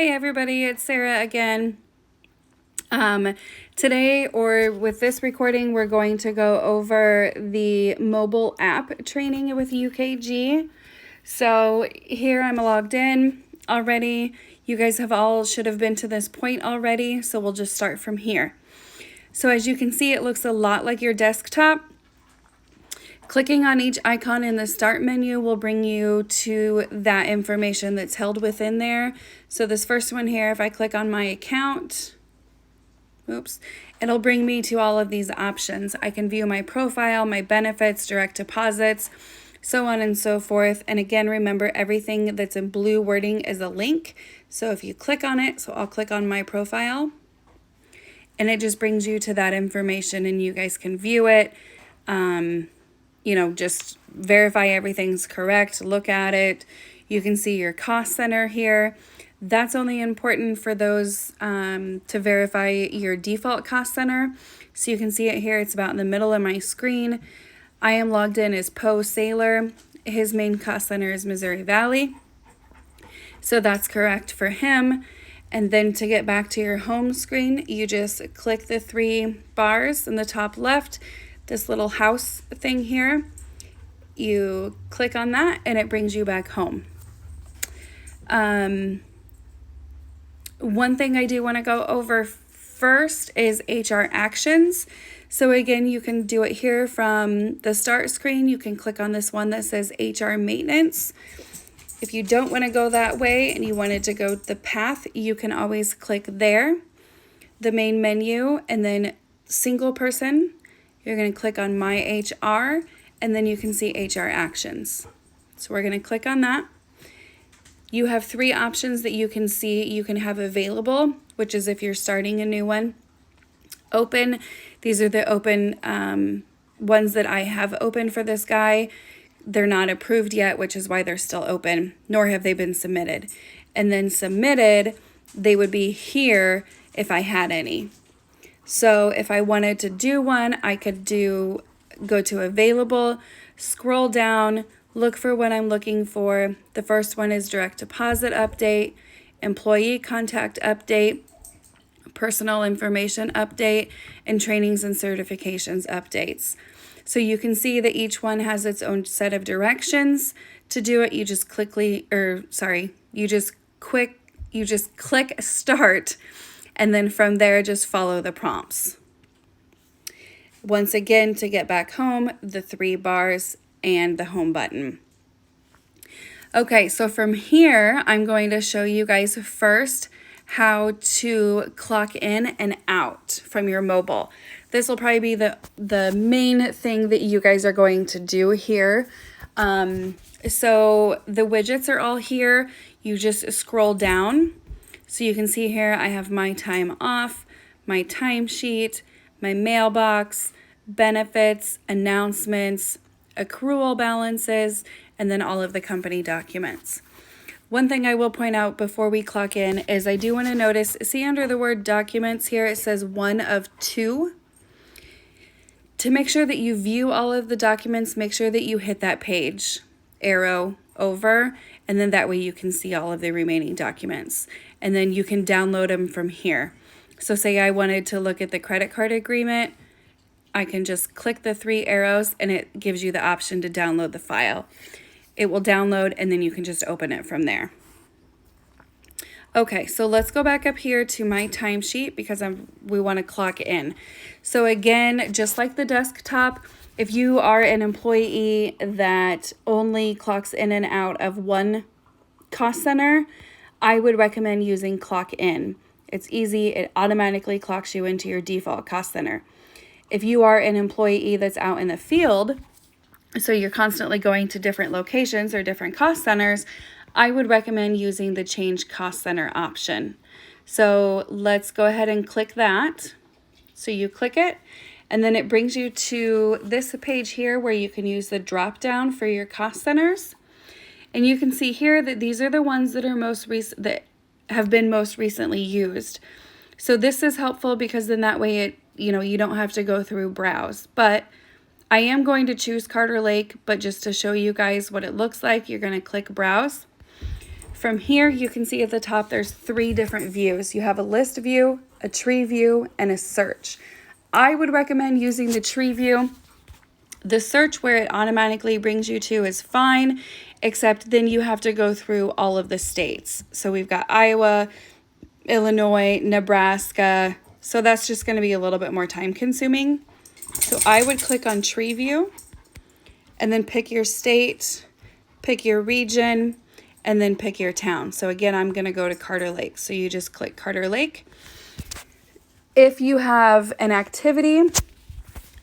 Hey everybody, it's Sarah again. Today, or with this recording, we're going to go over the mobile app training with UKG. So here I'm logged in already. You guys should have been to this point already, so we'll just start from here. So as you can see, it looks a lot like your desktop. Clicking on each icon in the start menu will bring you to that information that's held within there. So this first one here, if I click on my account, it'll bring me to all of these options. I can view my profile, my benefits, direct deposits, so on and so forth. And again, remember, everything that's in blue wording is a link. So if you click on it, so I'll click on my profile, and it just brings you to that information and you guys can view it. Just verify everything's correct, look at it. You can see your cost center here. That's only important for those to verify your default cost center. So you can see it here. It's about in the middle of my screen. I am logged in as Poe Sailor. His main cost center is Missouri Valley. So that's correct for him. And then to get back to your home screen, you just click the three bars in the top left, this little house thing here. You click on that and it brings you back home. One thing I do want to go over first is HR actions. So again, you can do it here from the start screen. You can click on this one that says HR maintenance. If you don't want to go that way and you wanted to go the path, you can always click there, the main menu, and then single person. You're going to click on My HR, and then you can see HR actions. So we're going to click on that. You have three options that you can see. You can have available, which is if you're starting a new one. Open, these are the open ones that I have open for this guy. They're not approved yet, which is why they're still open, nor have they been submitted. And then submitted, they would be here if I had any. So if I wanted to do one, I could go to available, scroll down, look for what I'm looking for. The first one is direct deposit update, employee contact update, personal information update, and trainings and certifications updates. So you can see that each one has its own set of directions. To do it, you just click start, and then from there, just follow the prompts. Once again, to get back home, the three bars and the home button. Okay, so from here, I'm going to show you guys first how to clock in and out from your mobile. This will probably be the main thing that you guys are going to do here. So the widgets are all here. You just scroll down. So you can see here I have my time off, my timesheet, my mailbox, benefits, announcements, accrual balances, and then all of the company documents. One thing I will point out before we clock in is I do want to notice, see under the word documents here, it says 1 of 2. To make sure that you view all of the documents, make sure that you hit that page arrow over, and then that way you can see all of the remaining documents. And then you can download them from here. So say I wanted to look at the credit card agreement, I can just click the three arrows and it gives you the option to download the file. It will download and then you can just open it from there. Okay, so let's go back up here to my timesheet because we want to clock in. So again, just like the desktop, if you are an employee that only clocks in and out of one cost center, I would recommend using Clock In. It's easy, it automatically clocks you into your default cost center. If you are an employee that's out in the field, so you're constantly going to different locations or different cost centers, I would recommend using the Change Cost Center option. So let's go ahead and click that. So you click it, and then it brings you to this page here where you can use the drop down for your cost centers. And you can see here that these are the ones that are that have been most recently used. So this is helpful because then that way you don't have to go through browse. But I am going to choose Carter Lake, but just to show you guys what it looks like, you're going to click browse. From here, you can see at the top, there's 3 different views. You have a list view, a tree view, and a search. I would recommend using the tree view. The search where it automatically brings you to is fine, except then you have to go through all of the states. So we've got Iowa, Illinois, Nebraska. So that's just going to be a little bit more time consuming. So I would click on tree view and then pick your state, pick your region, and then pick your town. So again, I'm going to go to Carter Lake. So you just click Carter Lake. If you have an activity,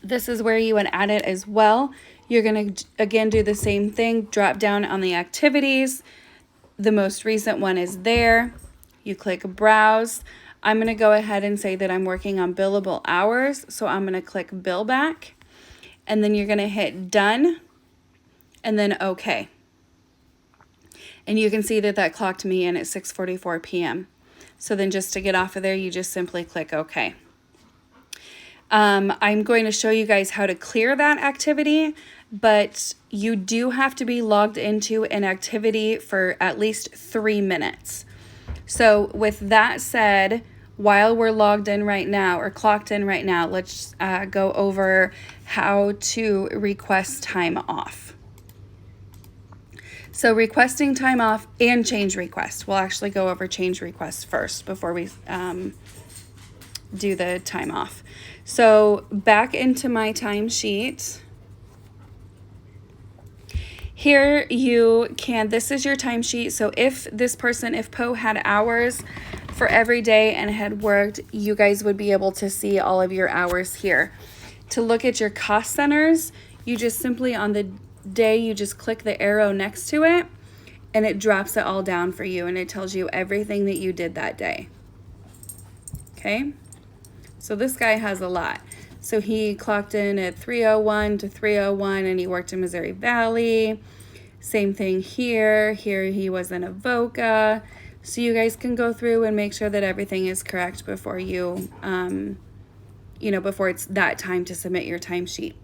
this is where you would add it as well. You're going to, again, do the same thing. Drop down on the activities. The most recent one is there. You click Browse. I'm going to go ahead and say that I'm working on billable hours. So I'm going to click Bill Back. And then you're going to hit Done. And then OK. And you can see that that clocked me in at 6:44 p.m. So then just to get off of there, you just simply click OK. I'm going to show you guys how to clear that activity, but you do have to be logged into an activity for at least 3 minutes. So with that said, while we're logged in right now or clocked in right now, let's go over how to request time off. So requesting time off and change request. We'll actually go over change request first before we do the time off. So back into my timesheet. Here you can, this is your timesheet. So if this person, if Poe had hours for every day and had worked, you guys would be able to see all of your hours here. To look at your cost centers, you just simply on the day, you just click the arrow next to it and it drops it all down for you and it tells you everything that you did that day. Okay. So this guy has a lot. So he clocked in at 3:01 to 3:01 and he worked in Missouri Valley. Same thing here. Here he was in Avoca. So you guys can go through and make sure that everything is correct before you, before it's that time to submit your timesheet.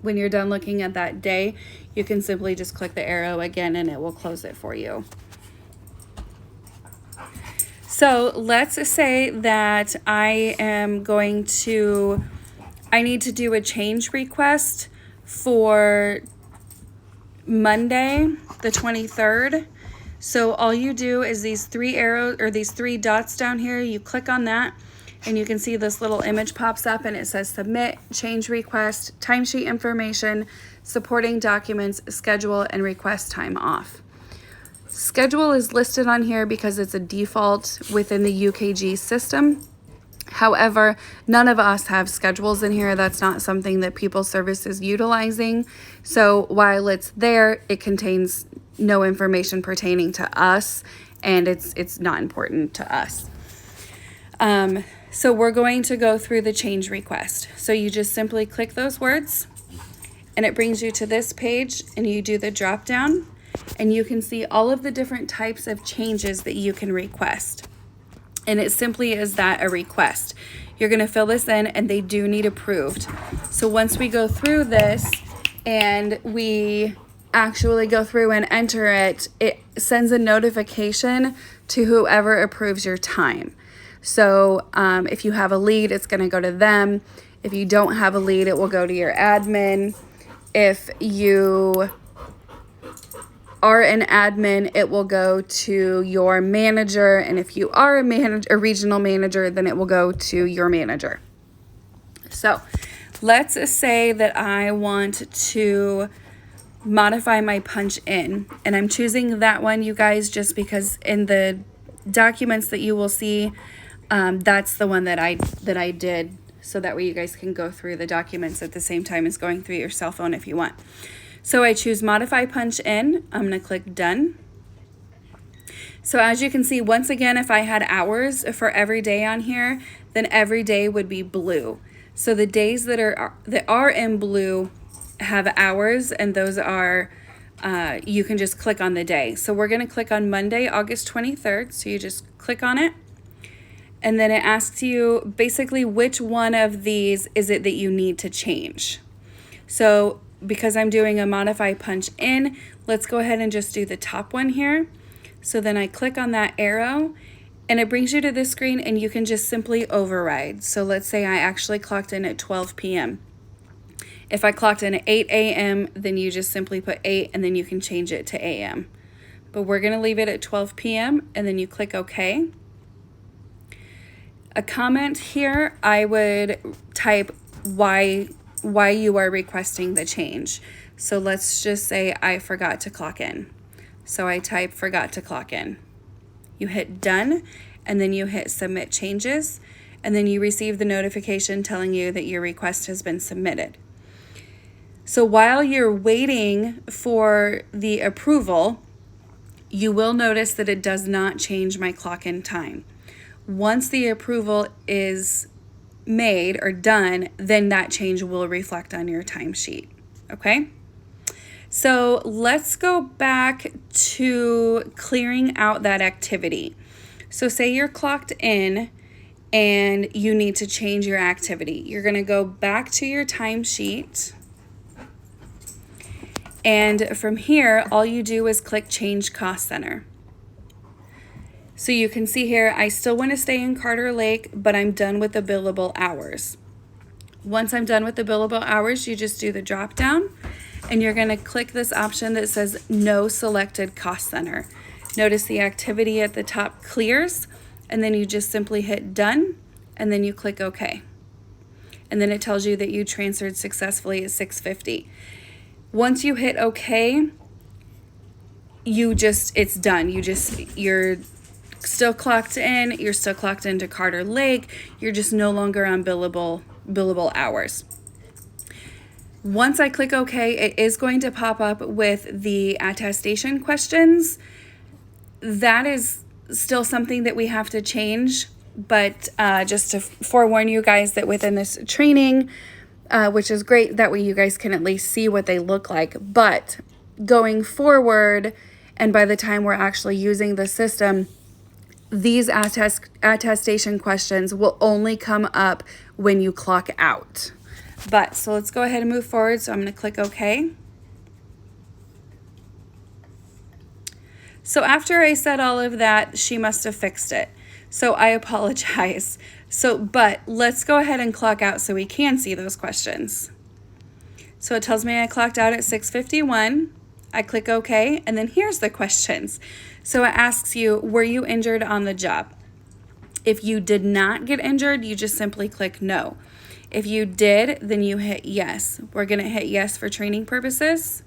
When you're done looking at that day, you can simply just click the arrow again and it will close it for you. So let's say that I need to do a change request for Monday, the 23rd. So all you do is these 3 arrows or these 3 dots down here, you click on that and you can see this little image pops up and it says submit, change request, timesheet information, supporting documents, schedule, and request time off. Schedule is listed on here because it's a default within the UKG system. However, none of us have schedules in here. That's not something that People Service is utilizing. So while it's there, it contains no information pertaining to us, and it's not important to us. So we're going to go through the change request. So you just simply click those words, and it brings you to this page, and you do the drop down. And you can see all of the different types of changes that you can request. And it simply is that, a request. You're going to fill this in and they do need approved. So once we go through this and we actually go through and enter it, it sends a notification to whoever approves your time. So if you have a lead, it's going to go to them. If you don't have a lead, it will go to your admin. If you are an admin, it will go to your manager, and if you are a regional manager, then it will go to your manager. So let's say that I want to modify my punch in, and I'm choosing that one, you guys, just because in the documents that you will see, that's the one that I did, so that way you guys can go through the documents at the same time as going through your cell phone if you want. So I choose modify punch in. I'm going to click done. So as you can see, once again, if I had hours for every day on here, then every day would be blue. So the days that are in blue have hours, and those are, you can just click on the day. So we're going to click on Monday, August 23rd. So you just click on it. And then it asks you basically which one of these is it that you need to change. So because I'm doing a modify punch in, let's go ahead and just do the top one here. So then I click on that arrow and it brings you to this screen and you can just simply override. So let's say I actually clocked in at 12 p.m. If I clocked in at 8 a.m., then you just simply put 8 and then you can change it to a.m. But we're gonna leave it at 12 p.m. and then you click OK. A comment here, I would type why you are requesting the change. So let's just say I forgot to clock in. So I type forgot to clock in. You hit done and then you hit submit changes and then you receive the notification telling you that your request has been submitted. So while you're waiting for the approval, you will notice that it does not change my clock in time. Once the approval is made or done, then that change will reflect on your timesheet, okay? So let's go back to clearing out that activity. So say you're clocked in and you need to change your activity. You're gonna go back to your timesheet. And from here, all you do is click Change Cost Center. So you can see here, I still want to stay in Carter Lake, but I'm done with the billable hours. Once I'm done with the billable hours, you just do the drop down and you're going to click this option that says No Selected Cost Center. Notice the activity at the top clears and then you just simply hit Done and then you click OK. And then it tells you that you transferred successfully at 6:50. Once you hit OK, it's done. You're still clocked in, you're still clocked into Carter Lake, you're just no longer on billable hours. Once I click OK, it is going to pop up with the attestation questions. That is still something that we have to change, but just to forewarn you guys that within this training, which is great, that way you guys can at least see what they look like. But going forward, and by the time we're actually using the system, these attestation questions will only come up when you clock out. So let's go ahead and move forward. So I'm going to click OK. So after I said all of that, she must have fixed it. So I apologize. But let's go ahead and clock out so we can see those questions. So it tells me I clocked out at 6:51. I click OK, and then here's the questions. So it asks you, were you injured on the job? If you did not get injured, you just simply click no. If you did, then you hit yes. We're going to hit yes for training purposes.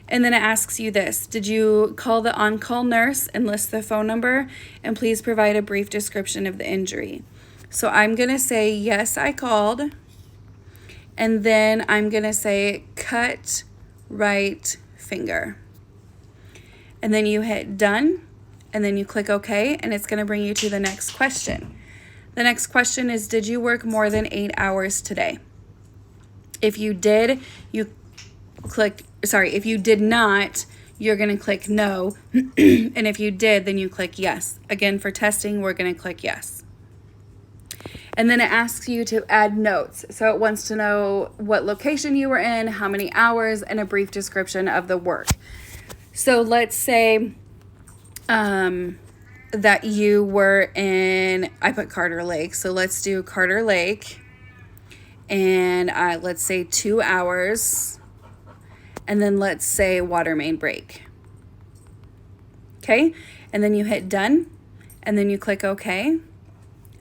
And then it asks you this: did you call the on-call nurse and list the phone number? And please provide a brief description of the injury. So I'm going to say, yes, I called. And then I'm going to say, cut right finger. And then you hit done. And then you click OK. And it's going to bring you to the next question. The next question is, did you work more than 8 hours today? If you did, if you did not, you're going to click no. And if you did, then you click yes. Again, for testing, we're going to click yes. And then it asks you to add notes. So it wants to know what location you were in, how many hours, and a brief description of the work. So let's say that you were in, I put Carter Lake. So let's do Carter Lake. And let's say 2 hours. And then let's say water main break. Okay, and then you hit done, and then you click OK.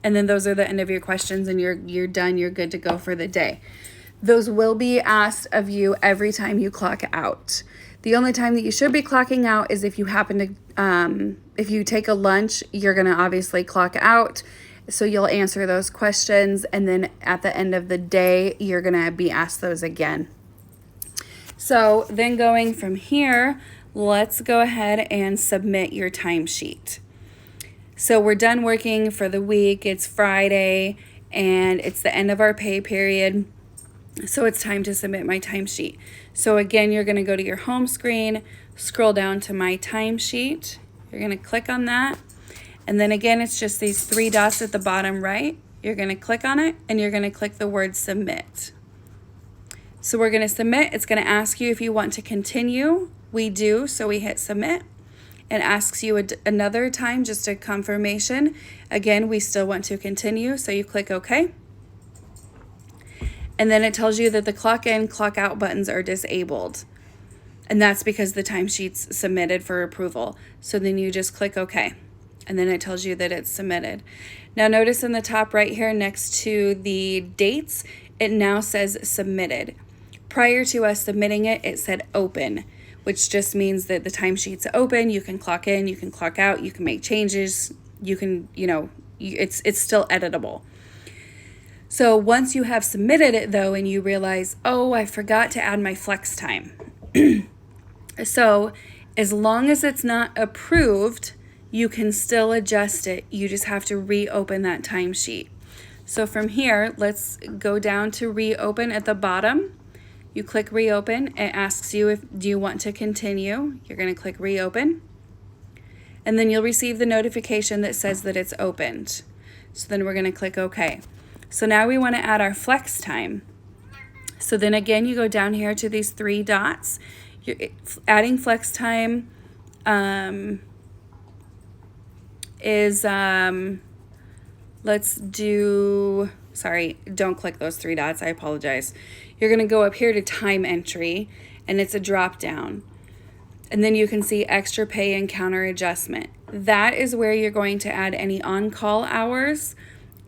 And then those are the end of your questions, and you're done. You're good to go for the day. Those will be asked of you every time you clock out. The only time that you should be clocking out is if you happen to, if you take a lunch, you're going to obviously clock out. So you'll answer those questions, and then at the end of the day, you're going to be asked those again. So then going from here, let's go ahead and submit your timesheet. So we're done working for the week. It's Friday and it's the end of our pay period. So it's time to submit my timesheet. So again, you're going to go to your home screen, scroll down to my timesheet. You're going to click on that. And then again, it's just these 3 dots at the bottom right. You're going to click on it and you're going to click the word submit. So we're going to submit. It's going to ask you if you want to continue. We do, so we hit submit. and asks you another time, just a confirmation. Again, we still want to continue, so you click OK. And then it tells you that the clock in, clock out buttons are disabled. And that's because the timesheet's submitted for approval. So then you just click OK. And then it tells you that it's submitted. Now notice in the top right here next to the dates, it now says submitted. Prior to us submitting it, it said open, which just means that the timesheet's open. You can clock in, you can clock out, you can make changes, you can, it's still editable. So once you have submitted it though, and you realize, oh, I forgot to add my flex time. So as long as it's not approved, you can still adjust it. You just have to reopen that timesheet. So from here, let's go down to reopen at the bottom. You click reopen. It asks you do you want to continue. You're going to click reopen. And then you'll receive the notification that says that it's opened. So then we're going to click OK. So now we want to add our flex time. So then again, you go down here to these 3 dots. You're adding flex time let's do, sorry, don't click those 3 dots. I apologize. You're going to go up here to time entry, and it's a drop down. And then you can see extra pay and counter adjustment. That is where you're going to add any on-call hours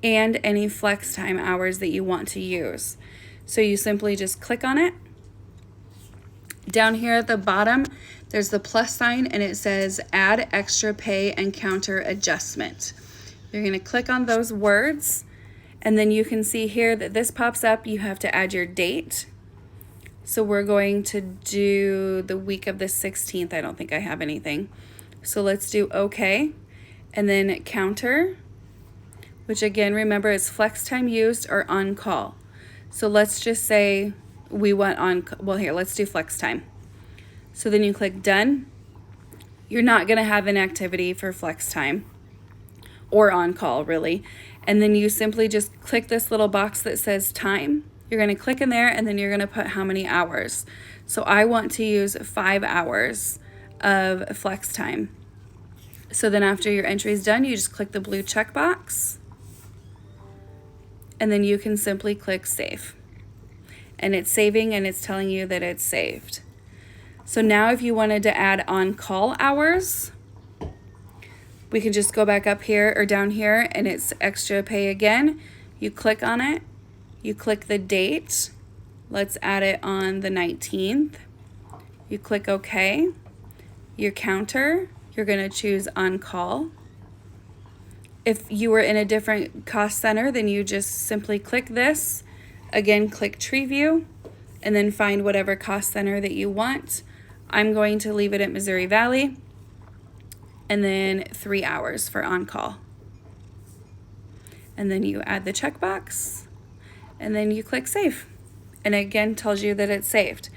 and any flex time hours that you want to use. So you simply just click on it. Down here at the bottom, there's the plus sign, and it says add extra pay and counter adjustment. You're going to click on those words, and then you can see here that this pops up. You have to add your date. So we're going to do the week of the 16th. I don't think I have anything. So let's do OK. And then counter, which again, remember, is flex time used or on call. So let's just say we want on, well here, let's do flex time. So then you click done. You're not going to have an activity for flex time or on call really. And then you simply just click this little box that says time. You're going to click in there, and then you're going to put how many hours. So I want to use 5 hours of flex time. So then after your entry is done, you just click the blue checkbox, and then you can simply click save. And it's saving, and it's telling you that it's saved. So now if you wanted to add on-call hours, we can just go back up here or down here, and it's extra pay again. You click on it. You click the date. Let's add it on the 19th. You click OK. Your counter, you're going to choose on call. If you were in a different cost center, then you just simply click this. Again, click tree view, and then find whatever cost center that you want. I'm going to leave it at Missouri Valley, and then 3 hours for on call. And then you add the checkbox, and then you click save. And again, tells you that it's saved.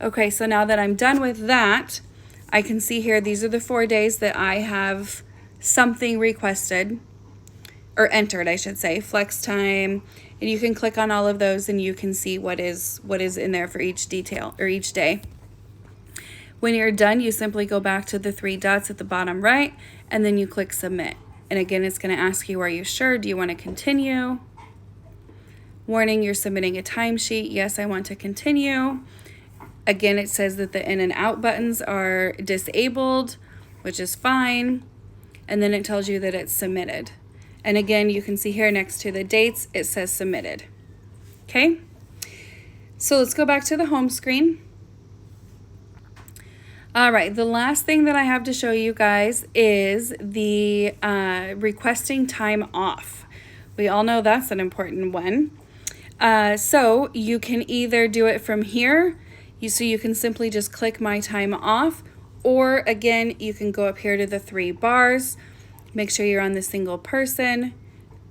Okay, so now that I'm done with that, I can see here, these are the 4 days that I have something requested, or entered, I should say, flex time. And you can click on all of those, and you can see what is in there for each detail or each day. When you're done, you simply go back to the 3 dots at the bottom right, and then you click submit. And again, it's going to ask you, are you sure? Do you want to continue? Warning, you're submitting a timesheet. Yes, I want to continue. Again, it says that the in and out buttons are disabled, which is fine. And then it tells you that it's submitted. And again, you can see here next to the dates, it says submitted. Okay, so let's go back to the home screen. All right, the last thing that I have to show you guys is the requesting time off. We all know that's an important one. So you can either do it from here, so you can simply just click my time off, or again, you can go up here to the 3 bars, make sure you're on the single person,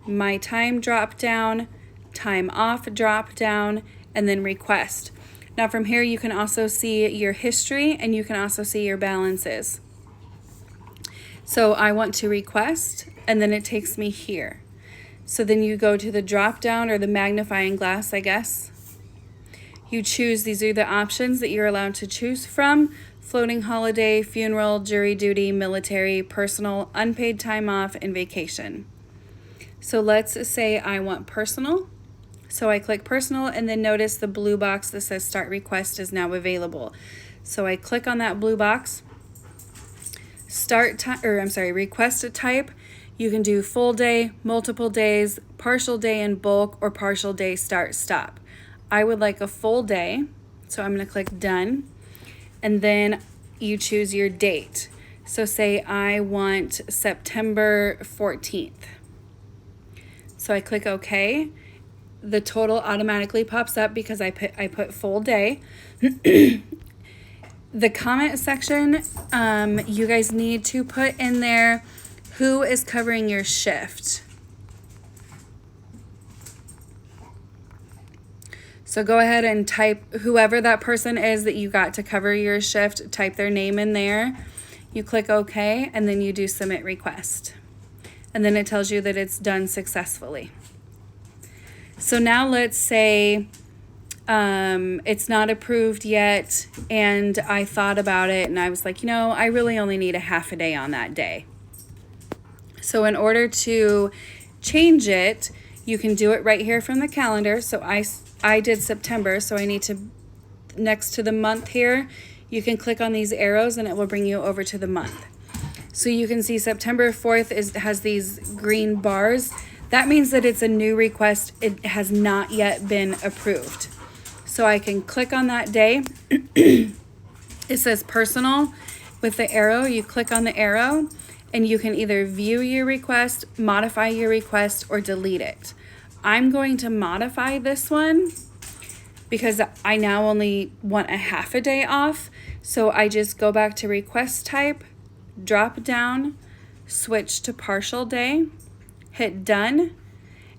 my time drop down, time off drop down, and then request. Now from here, you can also see your history, and you can also see your balances. So I want to request, and then it takes me here. So then you go to the drop down, or the magnifying glass, I guess. You choose, these are the options that you're allowed to choose from floating holiday, funeral, jury duty, military, personal, unpaid time off, and vacation. So let's say I want personal. So I click personal, and then notice the blue box that says start request is now available. So I click on that blue box, request a type. You can do full day, multiple days, partial day in bulk, or partial day start stop. I would like a full day, so I'm going to click done, and then you choose your date. So say I want September 14th. So I click OK. The total automatically pops up because I put full day. The comment section, you guys need to put in there who is covering your shift. So go ahead and type whoever that person is that you got to cover your shift, type their name in there. You click OK, and then you do submit request. And then it tells you that it's done successfully. So now let's say it's not approved yet, and I thought about it, and I was like, I really only need a half a day on that day. So in order to change it, you can do it right here from the calendar. So I did September, so I need to, next to the month here, you can click on these arrows and it will bring you over to the month. So you can see September 4th has these green bars. That means that it's a new request. It has not yet been approved. So I can click on that day. It says personal with the arrow. You click on the arrow and you can either view your request, modify your request, or delete it. I'm going to modify this one because I now only want a half a day off. So I just go back to request type, drop down, switch to partial day, hit done,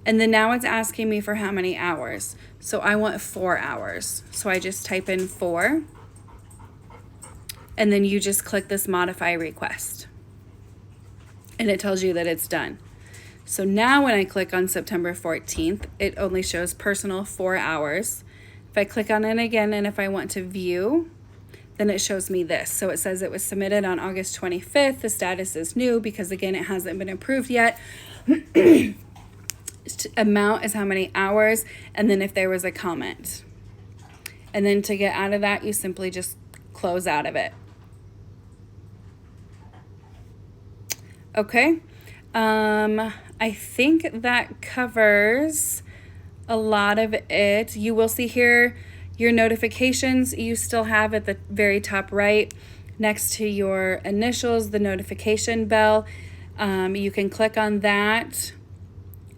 and then now it's asking me for how many hours. So I want 4 hours. So I just type in 4, and then you just click this modify request, and it tells you that it's done. So now when I click on September 14th, it only shows personal 4 hours. If I click on it again, and if I want to view, then it shows me this. So it says it was submitted on August 25th. The status is new because, again, it hasn't been approved yet. Amount is how many hours, and then if there was a comment. And then to get out of that, you simply just close out of it. Okay. I think that covers a lot of it. You will see here your notifications you still have at the very top right next to your initials, the notification bell. You can click on that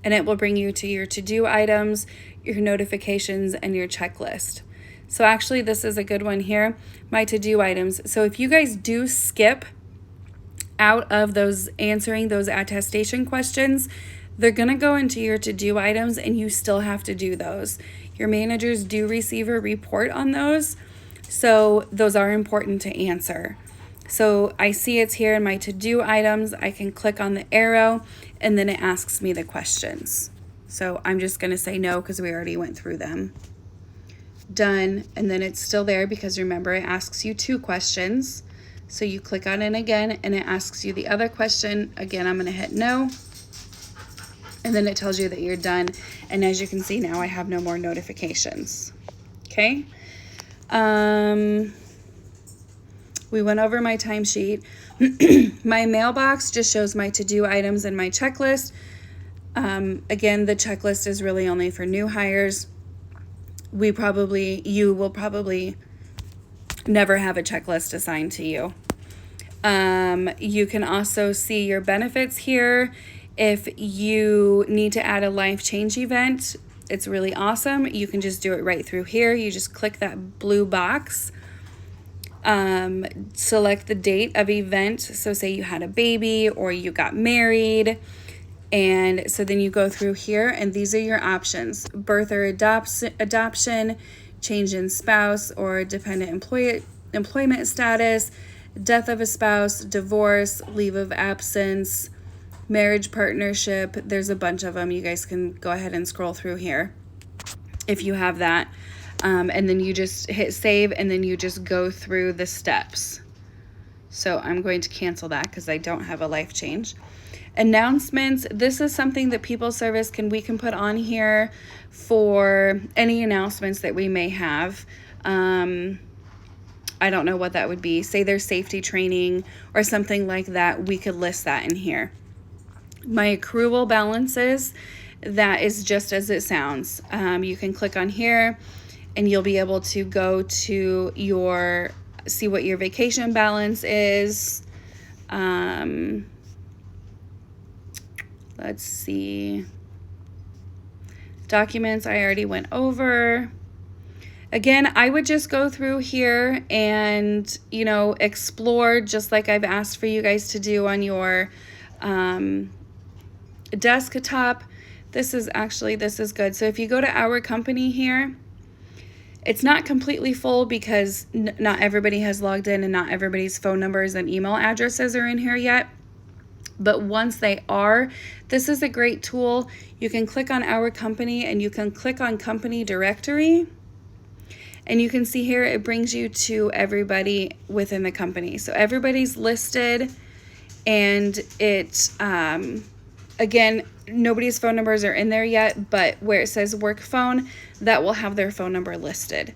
and it will bring you to your to-do items, your notifications, and your checklist. So actually this is a good one here, my to-do items. So if you guys do skip out of those answering those attestation questions, they're gonna go into your to-do items and you still have to do those. Your managers do receive a report on those, so those are important to answer. So I see it's here in my to-do items. I can click on the arrow and then it asks me the questions. So I'm just gonna say no because we already went through them. Done, and then it's still there because remember it asks you 2 questions. So you click on it again and it asks you the other question. Again, I'm gonna hit no. And then it tells you that you're done. And as you can see now, I have no more notifications. Okay. We went over my timesheet. My mailbox just shows my to-do items and my checklist. Again, the checklist is really only for new hires. You will probably never have a checklist assigned to you. You can also see your benefits here. If you need to add a life change event, it's really awesome. You can just do it right through here. You just click that blue box, select the date of event. So say you had a baby or you got married. And so then you go through here and these are your options: birth or adoption, change in spouse or dependent employment status, death of a spouse, divorce, leave of absence, marriage, partnership. There's a bunch of them. You guys can go ahead and scroll through here if you have that. And then you just hit save and then you just go through the steps. So I'm going to cancel that because I don't have a life change. Announcements. This is something that People Service we can put on here for any announcements that we may have. I don't know what that would be. Say there's safety training or something like that. We could list that in here. My accrual balances, that is just as it sounds. You can click on here and you'll be able to go to see what your vacation balance is. Let's see. Documents I already went over. Again, I would just go through here and, explore just like I've asked for you guys to do on your desktop. This is good. So if you go to our company here, it's not completely full because not everybody has logged in and not everybody's phone numbers and email addresses are in here yet. But once they are, this is a great tool. You can click on our company and you can click on company directory. And you can see here, it brings you to everybody within the company. So everybody's listed, and again, nobody's phone numbers are in there yet, but where it says work phone, that will have their phone number listed.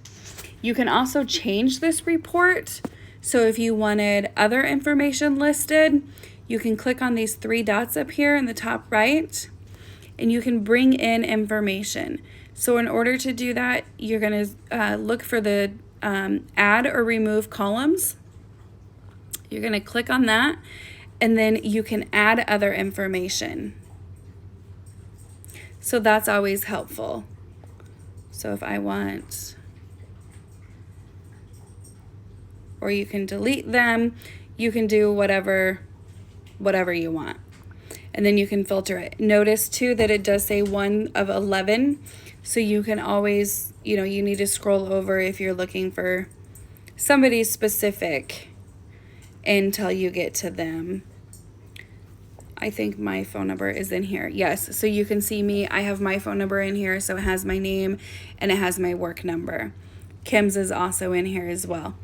You can also change this report. So if you wanted other information listed, you can click on these 3 dots up here in the top right, and you can bring in information. So in order to do that, you're going to look for the add or remove columns. You're going to click on that, and then you can add other information. So that's always helpful. So if I want, or you can delete them, you can do whatever you want. And then you can filter it. Notice too that it does say 1 of 11. So you can always, you need to scroll over if you're looking for somebody specific until you get to them. I think my phone number is in here. Yes, so you can see me. I have my phone number in here, so it has my name and it has my work number. Kim's is also in here as well.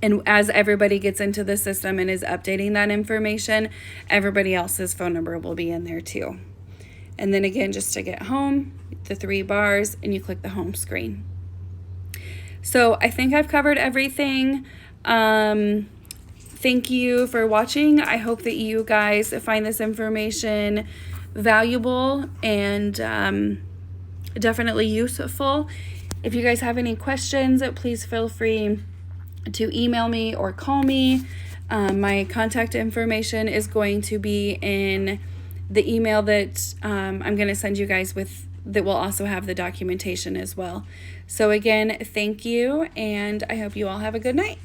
And as everybody gets into the system and is updating that information, everybody else's phone number will be in there too. And then again, just to get home, the 3 bars, and you click the home screen. So I think I've covered everything. Thank you for watching. I hope that you guys find this information valuable and definitely useful. If you guys have any questions, please feel free to email me or call me. My contact information is going to be in the email that I'm going to send you guys with, that will also have the documentation as well. So again, thank you, and I hope you all have a good night.